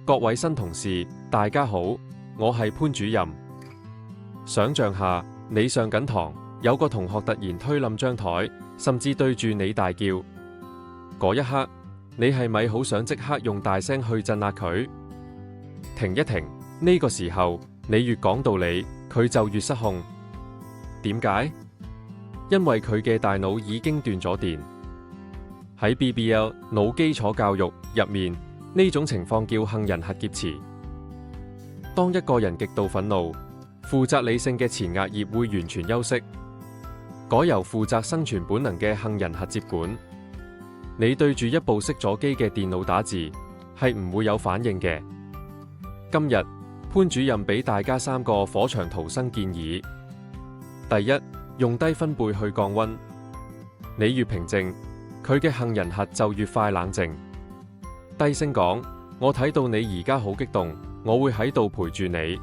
各位新同事，大家好，我係潘主任。想像下，你上緊堂，有個同學突然推冧張台，甚至對住你大叫。嗰一刻，你係咪好想即刻用大聲去鎮壓佢？停一停，呢個時候，你越講道理，佢就越失控。點解？因為佢嘅大腦已經斷咗電。喺 BBL 腦基礎教育入面，呢種情況叫杏仁核劫持。當一個人極度憤怒，負責理性嘅前額葉會完全休息，改由負責生存本能嘅杏仁核接管。你對住一部熄咗機嘅電腦打字，係唔會有反應嘅。今日潘主任俾大家3個火場逃生建議。第一，用低分貝去降溫。你越平靜，佢嘅杏仁核就越快冷靜。低聲講：我睇到你而家好激動，我會喺度陪住你。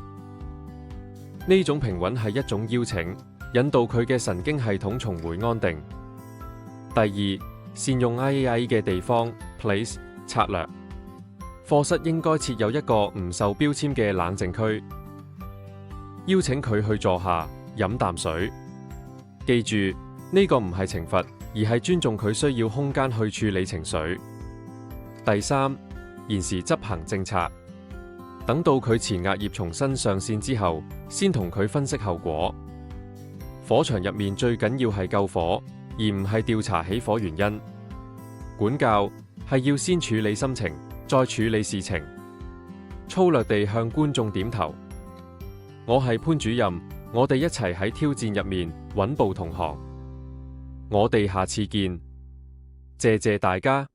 呢種平穩係一種邀請，引導佢嘅神經系統重回安定。第二，善用矮嘅地方 place 策略。課室應該設有一個唔受標籤嘅冷靜區，邀請佢去坐下飲啖水。記住，呢個唔係懲罰，而係尊重佢需要空間去處理情緒。第三，現時執行政策，等到佢前額葉重新上線之後，先同佢分析後果。火場入面最緊要係救火，而唔係調查起火原因。管教係要先處理心情，再處理事情。粗略地向觀眾點頭。我係潘主任，我哋一齊喺挑戰入面穩步同行。我哋下次見，謝謝大家。